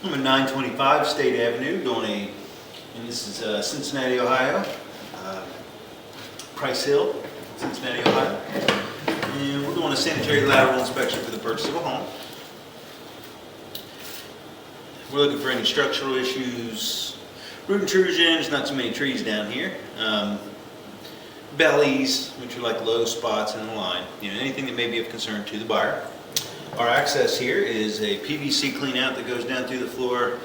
I'm at 925 State Avenue, and this is Cincinnati, Ohio, Price Hill, Cincinnati, Ohio, and we're doing a sanitary lateral inspection for the purchase of a home. We're looking for any structural issues, root intrusions, not too many trees down here, bellies, which are like low spots in the line, anything that may be of concern to the buyer. Our access here is a PVC clean out that goes down through the floor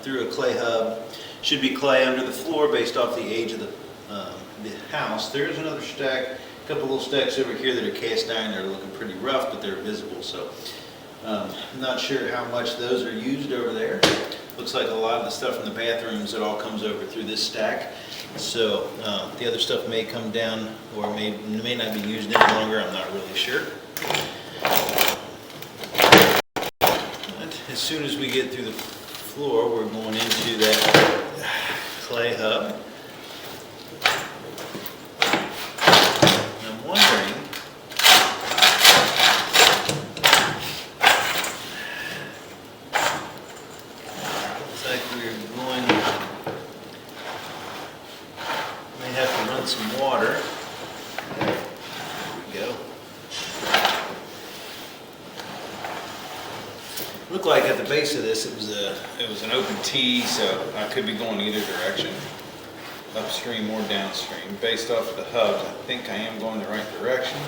through a clay hub. Should be clay under the floor based off the age of the house. There's another stack, a couple little stacks over here that are cast iron. They're looking pretty rough, but they're visible. So I'm not sure how much those are used over there. Looks like a lot of the stuff in the bathrooms, it all comes over through this stack. So the other stuff may come down or may not be used any longer. I'm not really sure. As soon as we get through the floor, we're going into that clay hub. And I'm wondering, looks like may have to run some water. There we go. Looked like at the base of this it was an open T, so I could be going either direction, upstream or downstream. Based off of the hubs, I think I am going the right direction,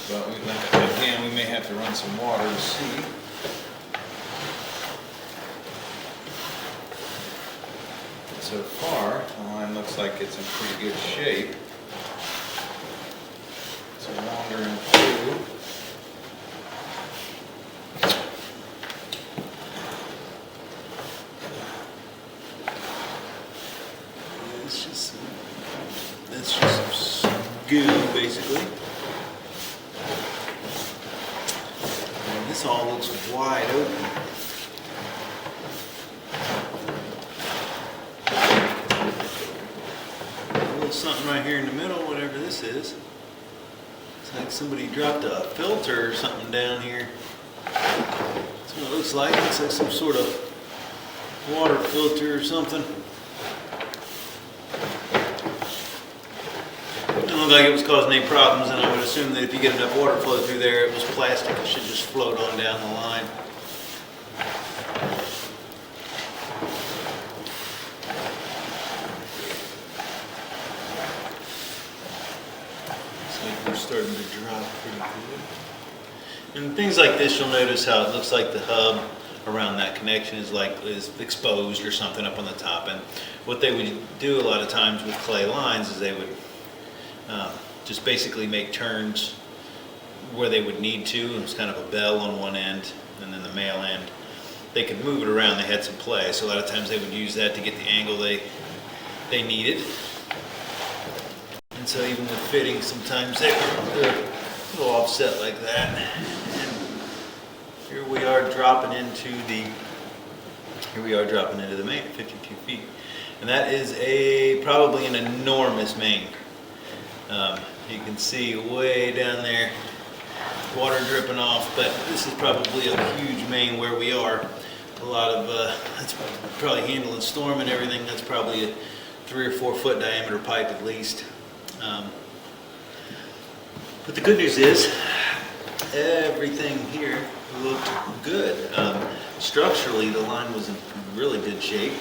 but again, we may have to run some water to see. But so far, the line looks like it's in pretty good shape. So wandering through. That's just some goo, basically. And this all looks wide open. A little something right here in the middle, whatever this is. It's like somebody dropped a filter or something down here. That's what it looks like. It looks like some sort of water filter or something. It looked like it was causing any problems, and I would assume that if you get enough water flow through there, it was plastic. It should just float on down the line. Looks like we're starting to drop pretty good. And things like this, you'll notice how it looks like the hub around that connection is exposed or something up on the top. And what they would do a lot of times with clay lines is they would just basically make turns where they would need to. It was kind of a bell on one end, and then the male end. They could move it around. They had some play, so a lot of times they would use that to get the angle they needed. And so even with fitting, sometimes they're a little offset like that. And here we are dropping into the main, 52 feet. And that is probably an enormous main. You can see way down there, water dripping off, but this is probably a huge main where we are. A lot of, that's probably handling storm and everything. That's probably a 3 or 4 foot diameter pipe at least. But the good news is, everything here looked good. Structurally, the line was in really good shape.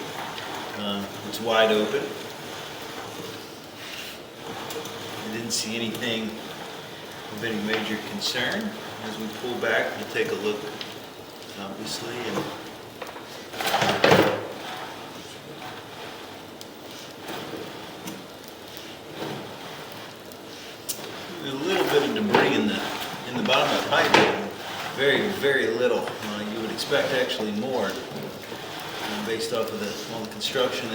It's wide open. Didn't see anything of any major concern. As we pull back, we'll take a look, obviously, and a little bit of debris in the bottom of the pipe. Very, very little. You would expect actually more, based off of all the construction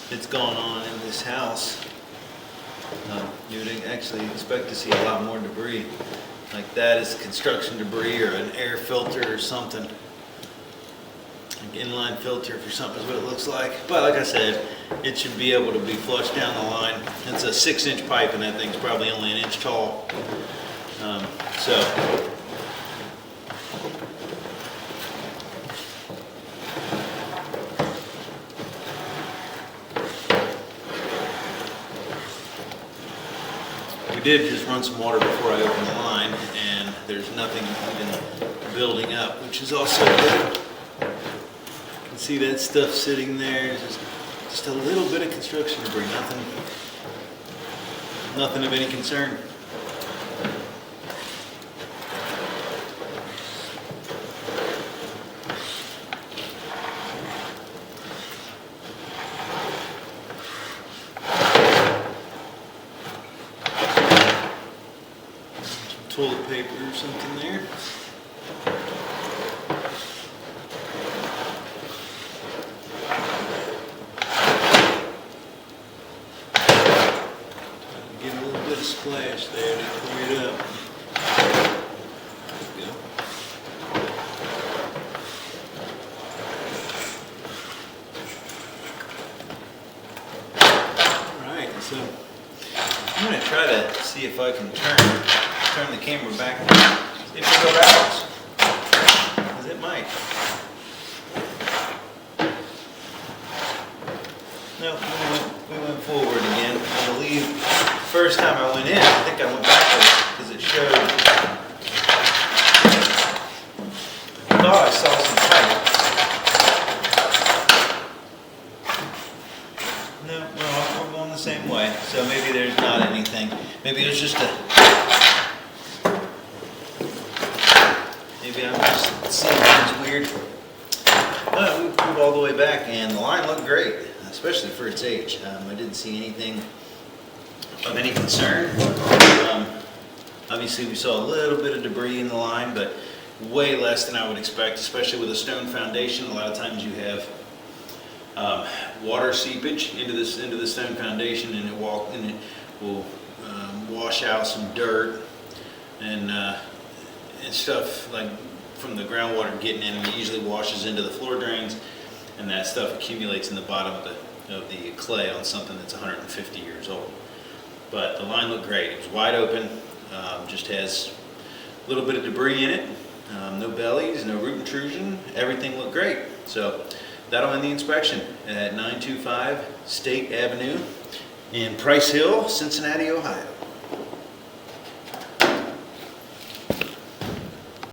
that's gone on in this house. You would actually expect to see a lot more debris. Like that is construction debris or an air filter or something. Like inline filter for something is what it looks like. But like I said, it should be able to be flushed down the line. It's a 6-inch pipe and that thing's probably only an inch tall. So We did just run some water before I opened the line, and there's nothing even building up, which is also good. You can see that stuff sitting there. It's just a little bit of construction debris, nothing of any concern. Toilet paper or something there. Get a little bit of splash there to clear it up. There we go. Alright, so I'm going to try to see if I can turn the camera back, see if it goes backwards, because it might. No, we went forward again. I believe first time I went in, I think I went backwards because it showed. I thought I saw some pipe. No, we're going the same way. So maybe there's not anything. Maybe it was just maybe I'm just seeing things weird. No, we moved all the way back, and the line looked great, especially for its age. I didn't see anything of any concern. Obviously, we saw a little bit of debris in the line, but way less than I would expect, especially with a stone foundation. A lot of times you have water seepage into the stone foundation, and it will wash out some dirt and stuff like from the groundwater getting in, and it usually washes into the floor drains, and that stuff accumulates in the bottom of the clay on something that's 150 years old. But the line looked great. It was wide open, just has a little bit of debris in it, no bellies, no root intrusion. Everything looked great. So that'll end the inspection at 925 State Avenue in Price Hill, Cincinnati, Ohio.